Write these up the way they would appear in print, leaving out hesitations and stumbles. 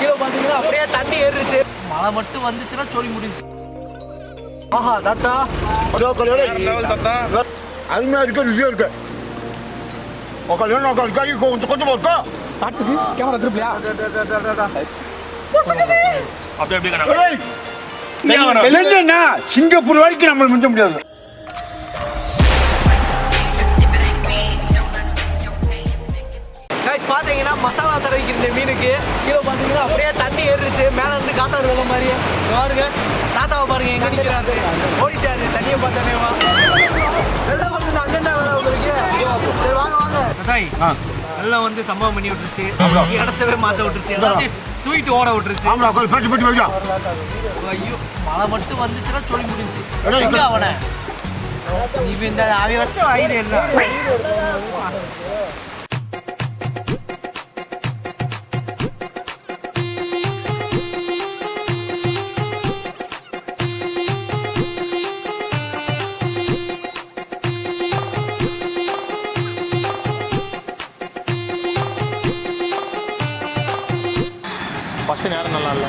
கீழே பாத்தீங்கன்னா அப்படியே தண்ணி ஏறிடுச்சு. மழை மட்டும் வந்துச்சுன்னா சொல்லி முடிஞ்சு. ஆஹா தாத்தா அருமையா இருக்கு, ருசியா இருக்கு. கொஞ்சம் இருக்கா சாட்சிக்கு கேமரா திருப்பியா சிங்கப்பூர் வரைக்கும் நம்ம மிஞ்ச முடியாது. பாத்தீங்கன்னா மசாலா தடவிக்கிற இந்த மீனுக்கு கீழே பாத்தீங்கன்னா அப்படியே தண்ணி ஏறிடுச்சு. மேல இருந்து காட்டாறு வெள்ள மாதிரி பாருங்க. தாத்தாவை பாருங்க எங்க நிக்கிறாரு, ஓடிட்டாரு தண்ணியை பார்த்தானேவா. வெள்ளம் வந்து அங்கண்டா வேலை உங்களுக்கு. சரி வாங்க வாங்க தாய். வெள்ளம் வந்து சம்பவம் பண்ணி விட்டுருச்சு, இடத்தவே மாத்த விட்டுருச்சு, எல்லாத்தையும் தூக்கிட்டு ஓட விட்டுருச்சு. ஐயோ மழை மட்டும் வந்துச்சுன்னா சொல்லி முடிஞ்சு. அவனை இப்ப இந்த அவை வச்ச வயிறு என்ன நேரம் நல்லா இல்ல.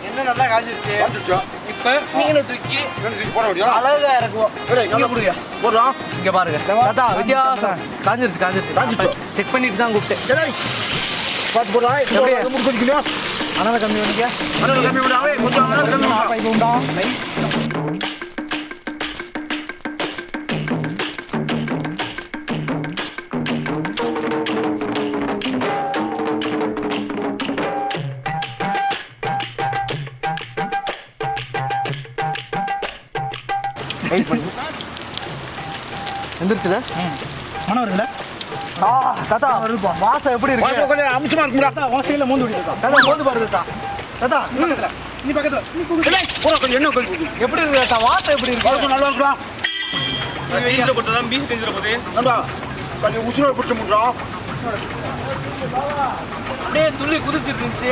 என்ன நல்லா காஞ்சிருச்சு. இப்ப மீனை தூக்கி அழகா இறக்குவோம். இங்க பாருங்க தாத்தா, வித்தியாசம் காஞ்சிருச்சு. செக் பண்ணிட்டு தான் கூப்பிட்டேன். அனலை கம்மி எந்திரிச்சுல மனம் வருதுல. தாத்தா வாசம் எப்படி இருக்கு? அம்சமா இருக்குடா. வாசையில மோந்து விடுதா தாத்தா, மோந்து பாருங்க தாத்தா. தாத்தா நீ பக்கத்துல என்ன எப்படி இருக்கு தாத்தா? வாசம் எப்படி இருக்கு? நல்லா இருக்கலாம். டேஞ்சர் போட்டதா பீஸ் டேஞ்சர் போதே. நல்லா கொஞ்சம் உசுர பிடிச்ச முட்றா. அப்படியே துள்ளி குதிச்சிட்டு இருந்துச்சு.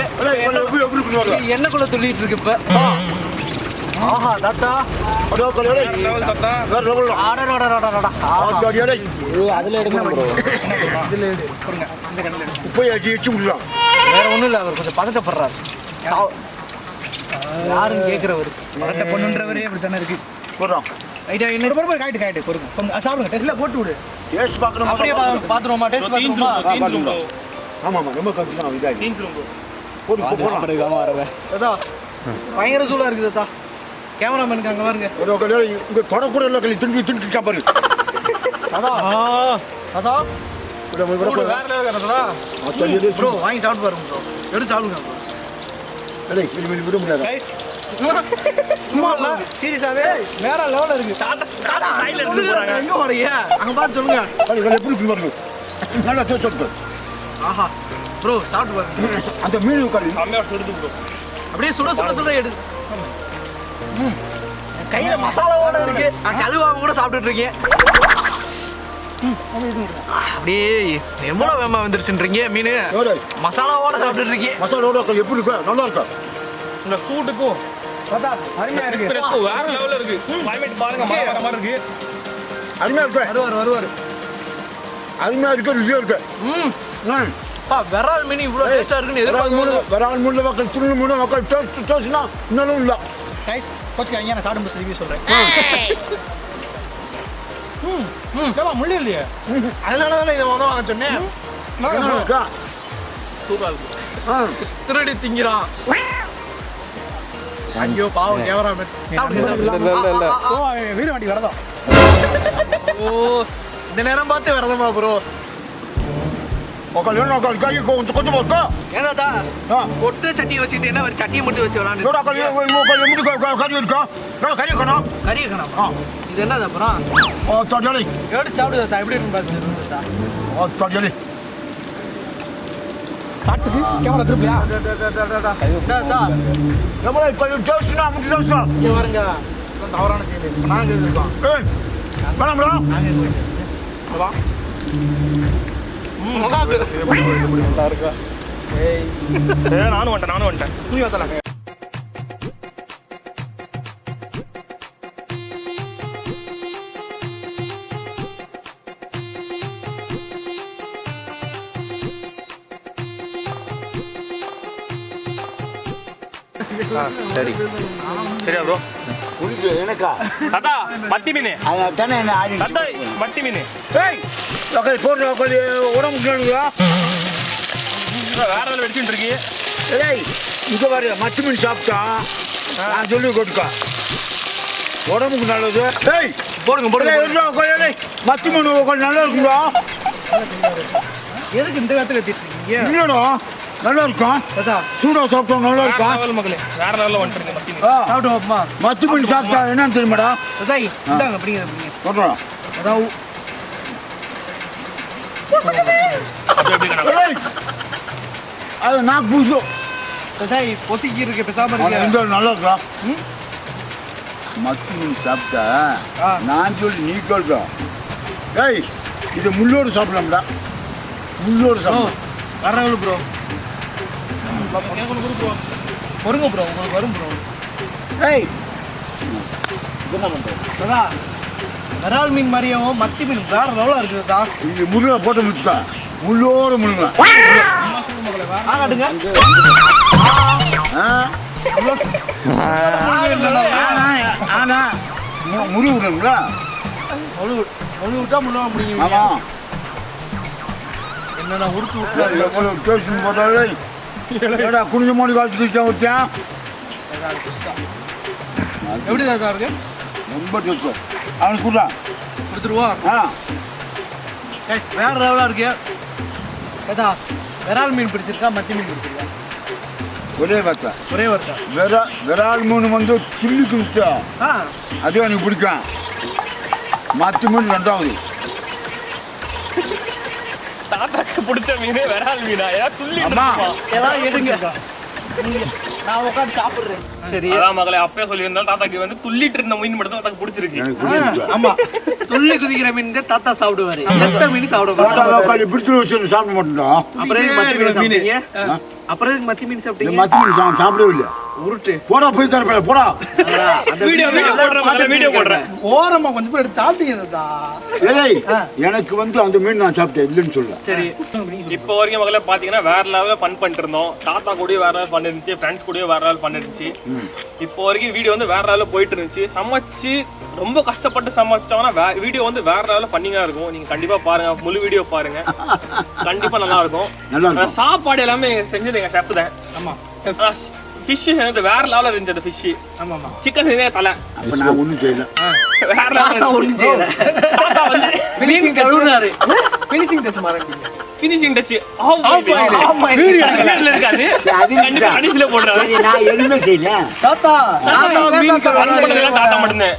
எண்ணெய்க்குள்ள துள்ளிட்டு இருக்கு இப்ப. ஆஹா தாத்தா லெவல் தாத்தா வேற லெவல். அதுல எடுக்கணும் ப்ரோ. இதுல எடு கொடுங்க. இந்த கண்ணுல எடு. போய் அடி எச்சி முடிச்சா. வேற ஒண்ணும் இல்ல, அவர் கொஞ்சம் பதட்டப்படுறாரு. யாருன்னு கேக்குறவர். பதட்ட பொண்ணுன்றவரே இப்படி தானே இருக்கு. போறோம். ரைட்டா என்ன பொறுப்பு காய்ட்டு பொறுங்க. சாப்பிடுங்க. டெஸ்ட்ல போட்டு விடு. டேஸ்ட் பார்க்கணும். அப்படியே பாத்துறோமா? டேஸ்ட் பாத்துறோமா? ஆமா ரொம்ப கஷ்டம் தான் இதா. Danger bro. போடுங்க வரவே. தாத்தா பயங்கர சூடா இருக்குது தாத்தா. கேமராமேனுக்கு அங்க பாருங்க. இங்க தொடக்கூட இல்ல, திருப்பி பாரு. அதான் அதான் ப்ரோ வாங்கி சாப்பிட்டு பாருங்க ப்ரோ. எடுத்து சாப்பிடுங்க ப்ரோ. விட முடியாது. சீரியஸாவே வேற லெவல்ல இருக்கு. எங்க வரீங்க? அங்க பார்த்து சொல்லுங்க. எப்படி பாருங்க. நல்லா சொல்லு. ஆஹா ப்ரோ சாப்பிட்டு பாருங்க. அந்த மீன் கறி அம்மையா சுடுது ப்ரோ. அப்படியே சுட எடு. கையில மசாலாவோட இருக்கு. கழுவாம கூட சாப்பிட்டுட்டு இருக்கேன். அப்படியே எவ்வளவு வேமா வந்துருச்சுன்றீங்க மீன். மசாலாவோட சாப்பிட்டுட்டு இருக்கேன். மசாலாவோட எப்படி இருக்கு? நல்லா இருக்கா? இந்த சூட்டுக்கும் அருமையா இருக்கு. வேற லெவல்ல இருக்கு. கிளைமேட் பாருங்க, மழை வர மாதிரி இருக்கு. அருமையா இருக்கு. வருவாரு. அருமையா இருக்கு, ருசியா இருக்கு. விரால் மீன் இவ்வளவு டேஸ்டா இருக்குன்னு எதிர்பார்க்க. விரால் மீன்ல மக்கள் துணி மீன் மக்கள் டேஸ்ட்னா இன்னும் இல்ல. கைஸ் கோச்சுக்காங்க, நான் சாப்பிடும்போது ரிவ்யூ சொல்றேன். முள்ளு இல்லையே, அதனாலதான் இதை வாங்க சொன்னேன். சூப்பரா இருக்கு. திருடி திங்கிறான். ஐயோ பாவம் கேமராமேன். வீர வண்டி வரதான். ஓ இந்த நேரம் பார்த்து வரதமா ப்ரோ. கொஞ்சம் ஏதாத்தா ஒட்டு சட்டி வச்சுட்டு என்ன ஒரு சட்டியை மட்டும் வச்சு விளாண்டு கறி இருக்கா? கறி இருக்கணும். கறி இருக்கணும். இது என்னது அப்புறம் எடுத்து சாப்பிடுதா? எப்படி இருக்குன்னு பார்த்து சாட்சிக்கு கேமரா திருப்பியா? இங்கே வருங்க. தவறான செய்தி. நாங்கள் இருக்கோம். நல்லா இருக்கா? நானும் வந்துட்டேன். துணி வத்தலாம். சரி சரியா ப்ரோ உனக்கு எனக்கா தாத்தா மத்தி மீன் தானே என்ன ஆடி தாத்தா மத்தி மீன் ஏய் உக்கால் போடுற உக்கால் உடம்பு கேளுங்க வேற ஏதாவது வெடிச்சுட்டு இருக்கு ஏய் இங்கே பாரு மத்தி மீன் சாப்பிட்டா நான் சொல்லி கொடுக்கா உடம்புக்கு நல்லது ஏய் போடுங்க போடுங்க உட்காந்து மத்தி மீன் உட்காந்து நல்லா இருக்குங்களா எதுக்கு இந்த இடத்துல கத்திட்டு இருக்கீங்க இல்லைடா நல்லா இருக்கும் சூடாக சாப்பிட்டா நல்லா இருக்கும் மகளே வேற லெவலில் வந்துருங்க மத்தி மீன் சாப்பிடுவோம்மா மத்தி மீன் சாப்பிட்டா என்னன்னு தெரியுமாடா அதாய் இந்தாங்க அப்படிங்க சொல்கிறோம் அதாவது அப்படி எப்படி ஏய் அது நான் பூசு அதாய் பொசிக்கி இருக்கு பேசாம இருக்க இந்த நல்லா இருக்கா மத்தி மீன் சாப்பிட்டா நான் சொல்லி நீ சொல்ற ஏய் இது முள்ளோடு சாப்பிடலாம்டா முள்ளோடு சாப்பிடலாம் வரவங்க ப்ரோ பொறுங்க ப்ரோ உங்களுக்கு வரும் ப்ரோ ஏய் என்ன பண்ணுறேன் அதான் விரால் மீன் மாதிரியும் மத்தி மீன் வேற லெவலாக இருக்குதா இது முருகை போட்டு முடிச்சுக்கா முள்ளோடு முழுங்க ஆகாட்டுங்க ஆனா முருகு விடுங்களா ஒன்று விட்டா முன்னாடி முடியும் ஆமாம் என்னென்ன உடுத்து விட்டுறாரு எவ்வளோ டேஷன் போட்டாலே ஏடா குனிஞ்ச மோடி காலத்துக்கு வச்சேன் எப்படி தாத்தா இருக்கு ரொம்ப டேஸ்ட் அவனுக்கு கூட கொடுத்துருவோம் ஆ கைஸ் வேற லெவலாக இருக்கு தாத்தா விரால் மீன் பிடிச்சிருக்கா மத்தி மீன் பிடிச்சிருக்கா ஒரே வார்த்தை ஒரே வருஷம் விரால் மீன் வந்து துள்ளிக்கு மிச்சா அது எனக்கு பிடிக்கும் மத்தி மீன் ரெண்டாவது தாத்தாக்கு பிடிச்ச மீனே விரால் மீனா ஏதாவது துள்ளி அம்மா. எல்லாம் எடுங்க நான் உட்காந்து சாப்பிட்றேன் சரி அதான் மகளே அப்பயே சொல்லியிருந்தாலும் தாத்தாக்கு வந்து துள்ளிட்டு இருந்த மீன் மட்டும் தான் தாத்தாக்கு பிடிச்சிருக்கு எனக்கு பிடிச்சிருக்கு ஆமா துள்ளி குதிக்கிற மீன் தான் தாத்தா சாப்பிடுவாரு எந்த மீன் சாப்பிட மாட்டாரு பிடிச்சி வச்சு சாப்பிட மாட்டோம்டா அப்புறம் எதுக்கு மத்தி மீன் சாப்பிட்டீங்க அப்புறம் எதுக்கு மத்தி மீன் சாப்பிட்டீங்க மத்தி மீன் சாப்பிடவே இல்லை உருட்டு போடா போய் தரப்பட போடா வீடியோ போடுறேன் வீடியோ போடுறேன் ஓரமா கொஞ்சம் பேர் எடுத்து சாப்பிட்டீங்க தாத்தா ஏய் எனக்கு வந்து அந்த மீன் நான் சாப்பிட்டேன் இல்லைன்னு சொல்ல சரி இப்போ வரைக்கும் மகளே பாத்தீங்கன்னா வேற லெவலில் ஃபன் பண்ணிட்டு இருந்தோம் தாத்தா கூடயும் வேற லெவல் ஃபன் இருந்துச்சு ஃப்ரெண்ட்ஸ் கூடயும் வேற லெவல் ஃபன் இருந்துச்சு இப்போ வரைக்கும் வீடியோ வந்து வேற லெவலில் போயிட்டு இருந்துச்சு சமைச்சு ரொம்ப கஷ்டப்பட்டு சமைச்சோம்னா வீடியோ வந்து வேற லெவலில் ஃபன்னிங்கா இருக்கும் நீங்க கண்டிப்பா பாருங்க முழு வீடியோ பாருங்க கண்டிப்பா நல்லா இருக்கும் சாப்பாடு எல்லாமே செஞ்சது எங்க செஃப் தான் ஆமா ஃபிஷ் வந்து வேற லெவலில் இருந்துச்சு அந்த ஃபிஷ் ஆமா ஆமா சிக்கன் செஞ்சே தலை அப்ப நான் ஒன்றும் செய்யல வேற லெவலில் ஒன்றும் செய்யல தாத்தா வந்து ஃபினிஷிங் கழுவுனாரு ஃபினிஷிங் டச் மாறீங்க ஃபினிஷிங் டச் இருக்காது இருக்காது கண்டிப்பா கடைசியில போடுறாரு நான் எதுவுமே செய்யல தாத்தா மீன் தாத்தா மட்டும்தான்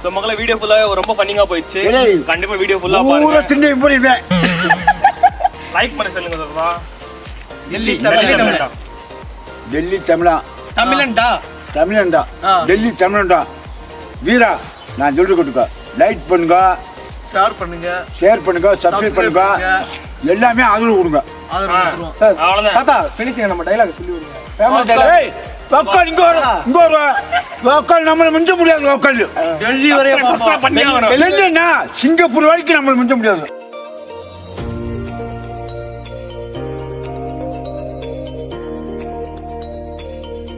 சோ மகளே வீடியோ ஃபுல்லா ரொம்ப ஃபன்னிங்கா போயிடுச்சு கண்டிப்பா வீடியோ ஃபுல்லா ஊர பாருங்க திண்ணை போறீங்க லைக் பண்ண சொல்லுங்க சொல்றா டெல்லி டெல்லி தமிழா தமிழன்டா தமிழன்டா டெல்லி தமிழன்டா வீரா நான் சொல்லி கொடுக்க லைக் பண்ணுங்க ஷேர் பண்ணுங்க ஷேர் பண்ணுங்க சப்ஸ்கிரைப் பண்ணுங்க எல்லாமே ஆதரவு கொடுங்க அவ்வளவுதான் தாத்தா ஃபினிஷிங் நம்ம டயலாக் சொல்லி விடுங்க வக்கால் இங்க ஒரு வக்கால் நம்மளை மிஞ்ச முடியாது வக்கால் டெல்லி வரையும் பண்ணியா வரும் இல்லைன்னா சிங்கப்பூர் வரைக்கும் நம்மளை மிஞ்ச முடியாது